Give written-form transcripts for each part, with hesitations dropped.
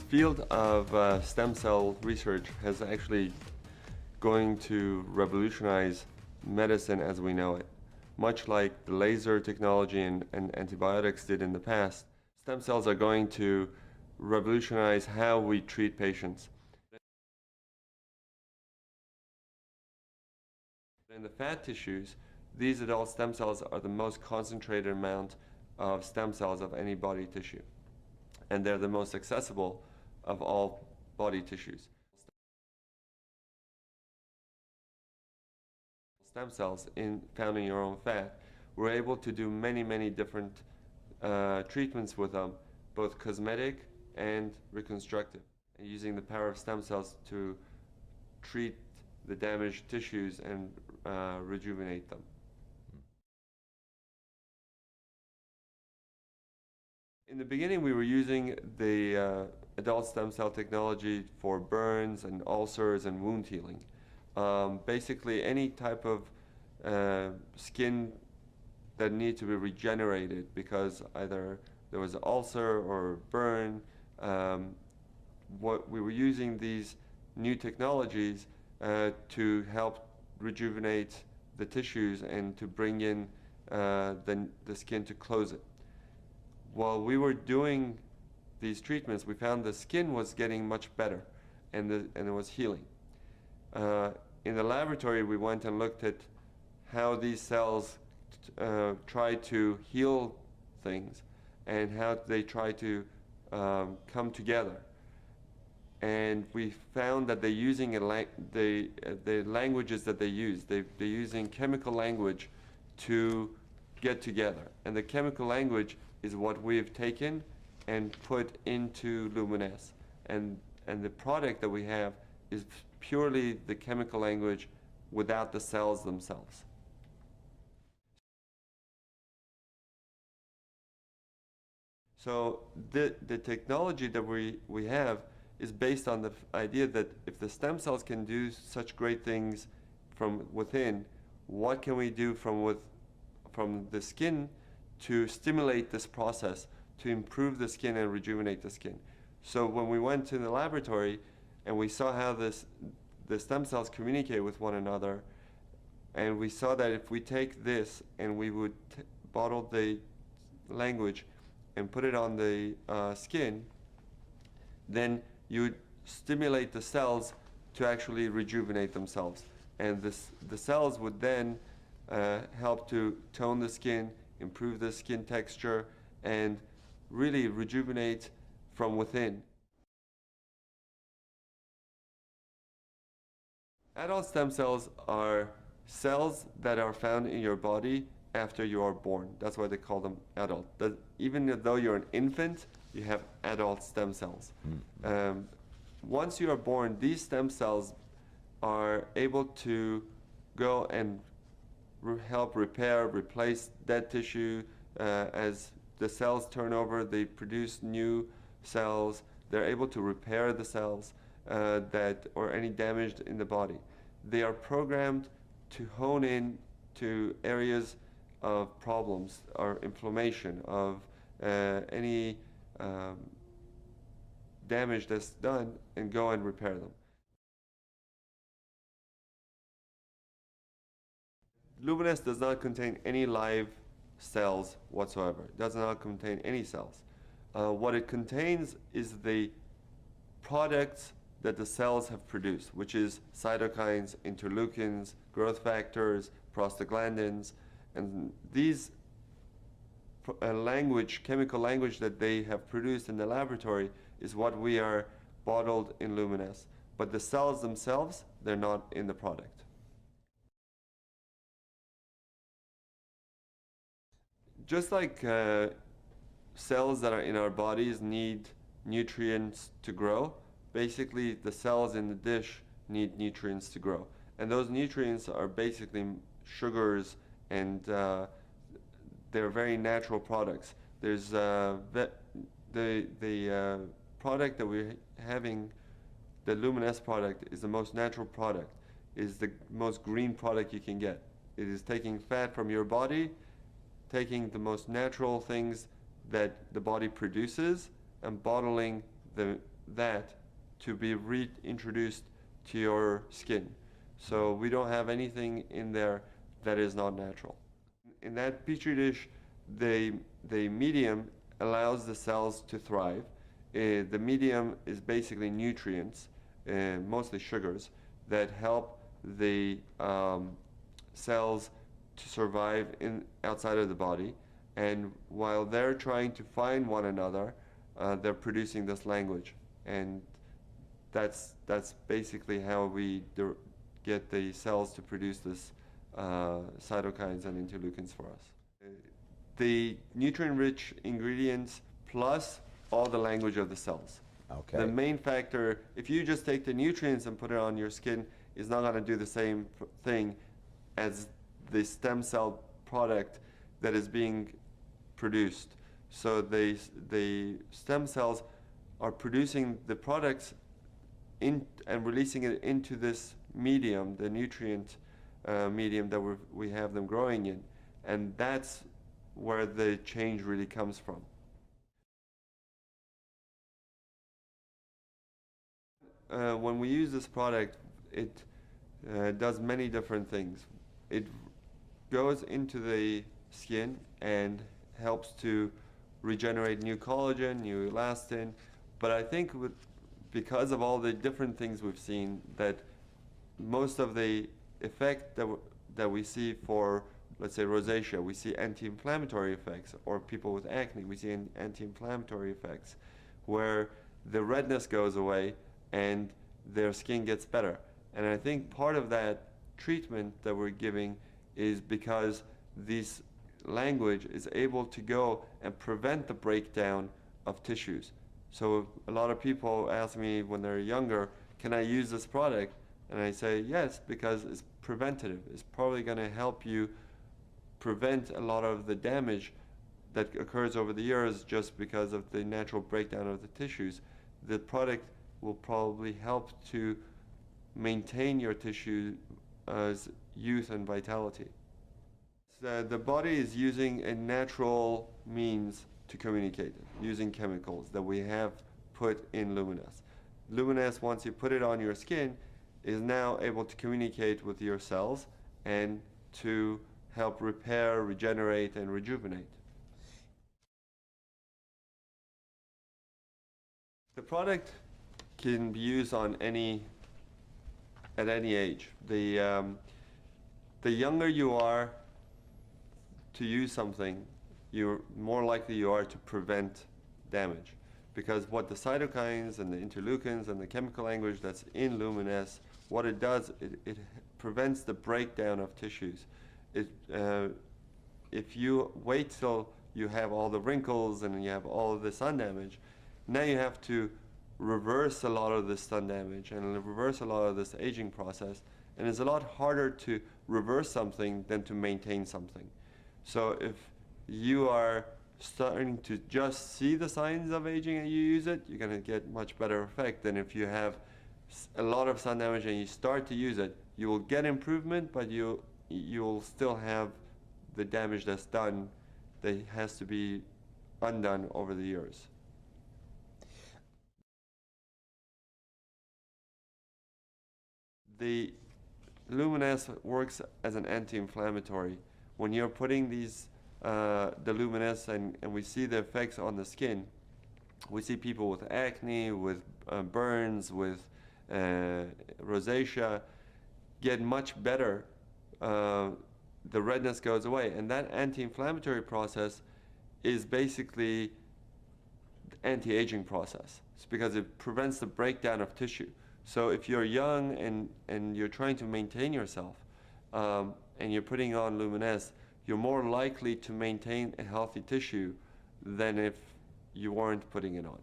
field of stem cell research has actually going to revolutionize medicine as we know it. Much like the laser technology and antibiotics did in the past, stem cells are going to revolutionize how we treat patients. In the fat tissues, these adult stem cells are the most concentrated amount of stem cells of any body tissue, and they're the most accessible of all body tissues. Stem cells found in your own fat, we're able to do many different treatments with them, both cosmetic and reconstructive, and using the power of stem cells to treat the damaged tissues and rejuvenate them. In the beginning, we were using the adult stem cell technology for burns and ulcers and wound healing. Basically, any type of skin that needs to be regenerated because either there was an ulcer or a burn. What we were using these new technologies to help rejuvenate the tissues and to bring in the skin to close it. While we were doing these treatments, we found the skin was getting much better and it was healing. In the laboratory, we went and looked at how these cells try to heal things and how they try to come together. And we found that they're using the languages that they use. They're using chemical language to get together. And the chemical language is what we've taken and put into Luminesce. And the product that we have is purely the chemical language without the cells themselves. So the technology that we have is based on the idea that if the stem cells can do such great things from within, what can we do from the skin to stimulate this process, to improve the skin and rejuvenate the skin? So when we went to the laboratory and we saw how the stem cells communicate with one another, and we saw that if we take this and we would bottle the language and put it on the skin, then you would stimulate the cells to actually rejuvenate themselves. And the cells would then help to tone the skin, improve the skin texture, and really rejuvenate from within. Adult stem cells are cells that are found in your body after you are born. That's why they call them adult. Even though you're an infant, you have adult stem cells. Once you are born, these stem cells are able to go and help repair, replace dead tissue. As the cells turn over, they produce new cells. They're able to repair the cells or any damage in the body. They are programmed to hone in to areas of problems or inflammation, of any damage that's done, and go and repair them. Luminesce does not contain any live cells whatsoever. It does not contain any cells. What it contains is the products that the cells have produced, which is cytokines, interleukins, growth factors, prostaglandins, and these chemical language that they have produced in the laboratory is what we are bottled in Luminesce. But the cells themselves, they're not in the product. Just like cells that are in our bodies need nutrients to grow, basically the cells in the dish need nutrients to grow. And those nutrients are basically sugars, and they're very natural products. There's the product that we're having, the Luminesce product, is the most natural product, is the most green product you can get. It is taking fat from your body, taking the most natural things that the body produces, and bottling the that to be reintroduced to your skin. So we don't have anything in there that is not natural. In that petri dish, the medium allows the cells to thrive. The medium is basically nutrients, mostly sugars, that help the cells to survive outside of the body. And while they're trying to find one another, they're producing this language. And that's basically how we get the cells to produce this cytokines and interleukins for us. The nutrient-rich ingredients plus all the language of the cells. Okay. The main factor, if you just take the nutrients and put it on your skin, is not going to do the same thing as the stem cell product that is being produced. So the stem cells are producing the products and releasing it into this medium, the nutrient medium that we have them growing in, and that's where the change really comes from. When we use this product, it does many different things. It goes into the skin and helps to regenerate new collagen, new elastin, but I think because of all the different things we've seen, that most of the effect that we see for, let's say, rosacea, we see anti-inflammatory effects, or people with acne, we see anti-inflammatory effects, where the redness goes away and their skin gets better. And I think part of that treatment that we're giving is because this language is able to go and prevent the breakdown of tissues. So a lot of people ask me when they're younger, can I use this product? And I say yes, because it's preventative. It's probably going to help you prevent a lot of the damage that occurs over the years just because of the natural breakdown of the tissues. The product will probably help to maintain your tissue's youth and vitality. The body is using a natural means to communicate, using chemicals that we have put in Luminesce. Luminesce, once you put it on your skin, is now able to communicate with your cells and to help repair, regenerate, and rejuvenate. The product can be used on at any age. The younger you are to use something, you're more likely you are to prevent damage. Because what the cytokines and the interleukins and the chemical language that's in Luminesce, what it does, it prevents the breakdown of tissues. If you wait till you have all the wrinkles and you have all of the sun damage, now you have to reverse a lot of this sun damage and reverse a lot of this aging process. And it's a lot harder to reverse something than to maintain something. So if you are starting to just see the signs of aging and you use it, you're going to get much better effect than if you have a lot of sun damage and you start to use it. You will get improvement, but you'll still have the damage that's done that has to be undone over the years. The Luminesce works as an anti-inflammatory. When you're putting these the Luminesce and we see the effects on the skin, we see people with acne, with burns, with rosacea get much better. The redness goes away, and that anti-inflammatory process is basically the anti-aging process. It's because it prevents the breakdown of tissue. So if you're young and you're trying to maintain yourself and you're putting on Luminesce, you're more likely to maintain a healthy tissue than if you weren't putting it on.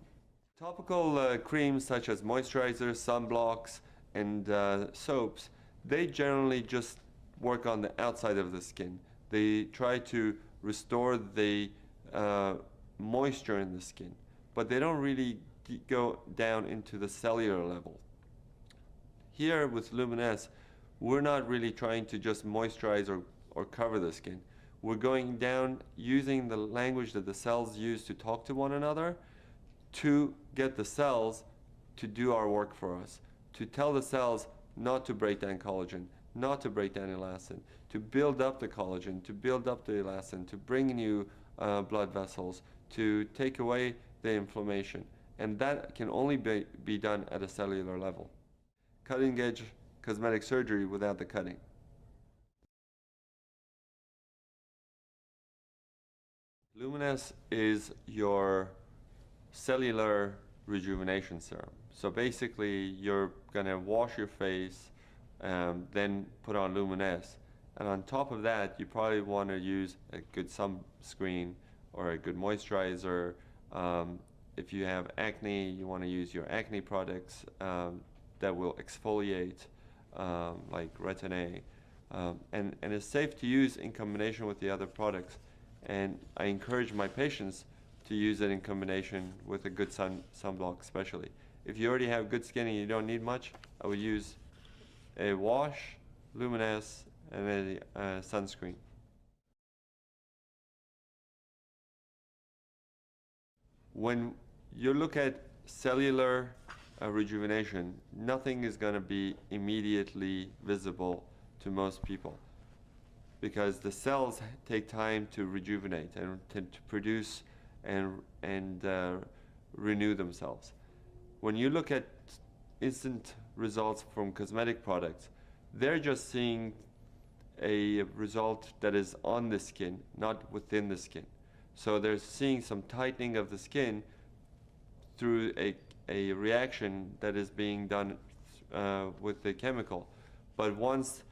Topical creams such as moisturizers, sunblocks, and soaps, they generally just work on the outside of the skin. They try to restore the moisture in the skin, but they don't really go down into the cellular level. Here with Luminesce, we're not really trying to just moisturize or cover the skin. We're going down using the language that the cells use to talk to one another to get the cells to do our work for us, to tell the cells not to break down collagen, not to break down elastin, to build up the collagen, to build up the elastin, to bring new blood vessels, to take away the inflammation. And that can only be done at a cellular level. Cutting edge cosmetic surgery without the cutting. Luminesce is your cellular rejuvenation serum. So basically, you're going to wash your face, then put on Luminesce. And on top of that, you probably want to use a good sunscreen or a good moisturizer. If you have acne, you want to use your acne products that will exfoliate, like Retin-A. And it's safe to use in combination with the other products. And I encourage my patients to use it in combination with a good sunblock especially. If you already have good skin and you don't need much, I would use a wash, Luminesce, and a sunscreen. When you look at cellular rejuvenation, nothing is going to be immediately visible to most people, because the cells take time to rejuvenate and to produce and renew themselves. When you look at instant results from cosmetic products, they're just seeing a result that is on the skin, not within the skin. So they're seeing some tightening of the skin through a reaction that is being done with the chemical. But once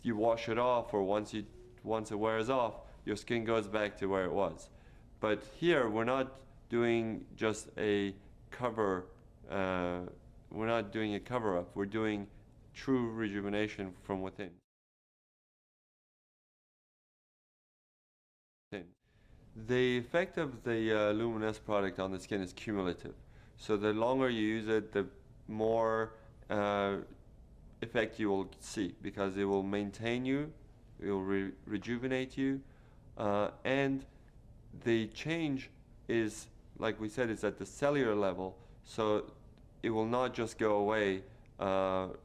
you wash it off, or once it wears off, your skin goes back to where it was. But here, we're not doing just a cover, we're not doing a cover-up, we're doing true rejuvenation from within. The effect of the Luminesce product on the skin is cumulative. So the longer you use it, the more effect you will see, because it will maintain you, it will rejuvenate you, and the change is, like we said, is at the cellular level, so it will not just go away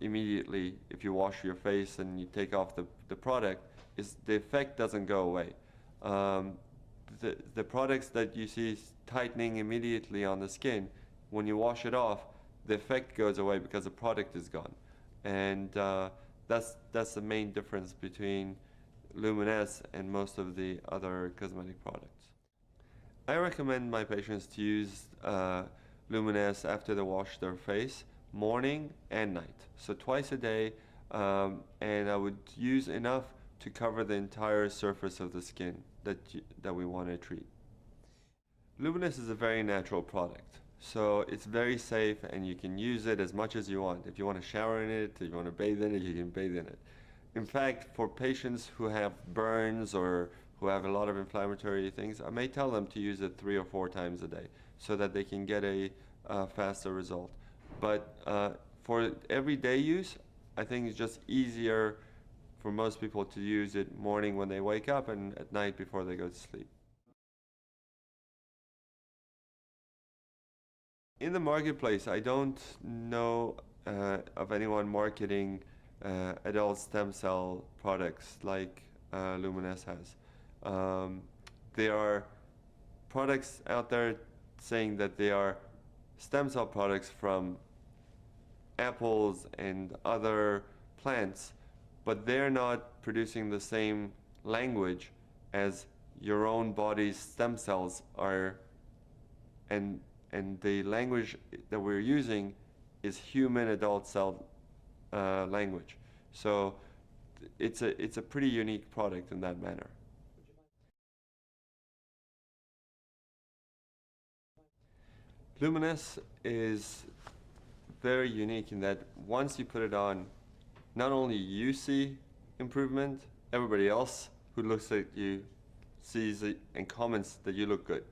immediately if you wash your face and you take off the product. The effect doesn't go away. The products that you see tightening immediately on the skin, when you wash it off, the effect goes away because the product is gone. And that's the main difference between Luminesce and most of the other cosmetic products. I recommend my patients to use Luminesce after they wash their face, morning and night. So twice a day, and I would use enough to cover the entire surface of the skin that we want to treat. Luminesce is a very natural product. So it's very safe, and you can use it as much as you want. If you want to shower in it, if you want to bathe in it, you can bathe in it. In fact, for patients who have burns or who have a lot of inflammatory things, I may tell them to use it 3 or 4 times a day so that they can get a faster result. But for everyday use, I think it's just easier for most people to use it morning when they wake up and at night before they go to sleep. In the marketplace, I don't know of anyone marketing adult stem cell products like Luminesce has. There are products out there saying that they are stem cell products from apples and other plants, but they're not producing the same language as your own body's stem cells are, and the language that we're using is human adult cell language. So it's a pretty unique product in that manner. Luminesce is very unique in that once you put it on, not only you see improvement, everybody else who looks at you sees it and comments that you look good.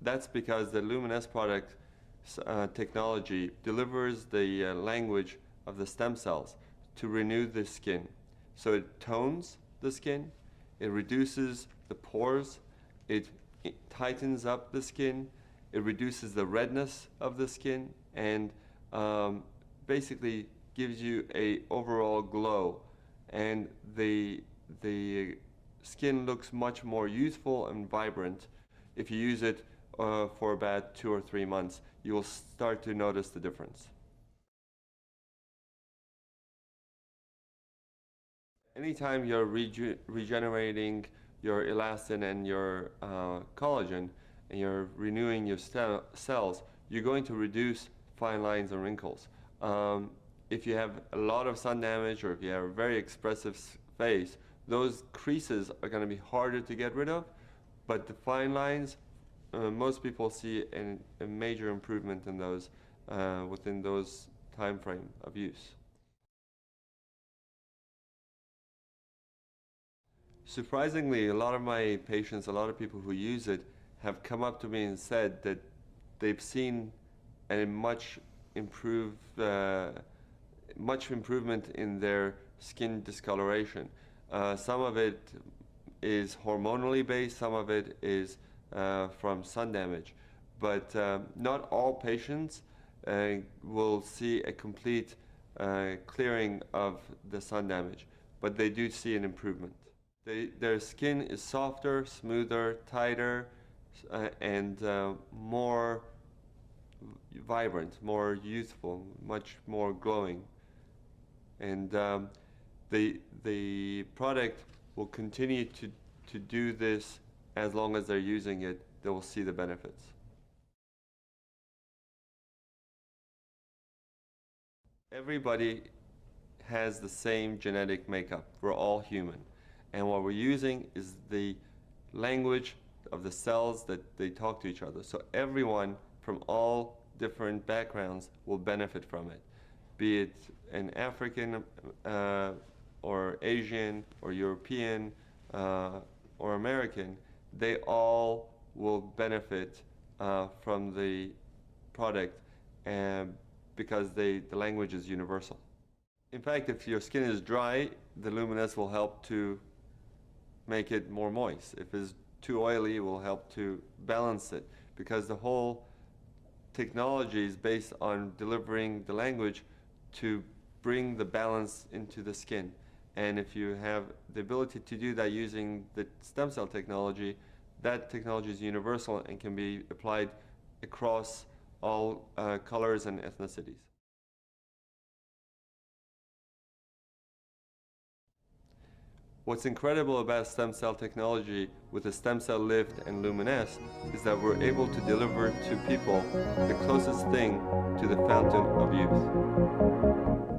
That's because the Luminesce product technology delivers the language of the stem cells to renew the skin. So it tones the skin, it reduces the pores, it tightens up the skin, It reduces the redness of the skin and basically gives you a overall glow, and the skin looks much more youthful and vibrant. If you use it for about 2 or 3 months, you will start to notice the difference. Anytime you're regenerating your elastin and your collagen, and you're renewing your cells, you're going to reduce fine lines and wrinkles. If you have a lot of sun damage, or if you have a very expressive face, those creases are going to be harder to get rid of, but the fine lines, most people see a major improvement in those within those time frame of use. Surprisingly, a lot of my patients, a lot of people who use it, have come up to me and said that they've seen a much improvement in their skin discoloration. Some of it is hormonally based, some of it is from sun damage, but not all patients will see a complete clearing of the sun damage, but they do see an improvement. Their skin is softer, smoother, tighter, and more vibrant, more youthful, much more glowing. And the product will continue to do this as long as they're using it. They will see the benefits. Everybody has the same genetic makeup. We're all human. And what we're using is the language of the cells that they talk to each other. So everyone from all different backgrounds will benefit from it, be it an African or Asian or European or American. They all will benefit from the product because the language is universal. In fact, if your skin is dry, the Luminesce will help to make it more moist. If it's too oily, it will help to balance it, because the whole technology is based on delivering the language to bring the balance into the skin. And if you have the ability to do that using the stem cell technology, that technology is universal and can be applied across all colors and ethnicities. What's incredible about stem cell technology with the stem cell lift and Luminesce is that we're able to deliver to people the closest thing to the fountain of youth.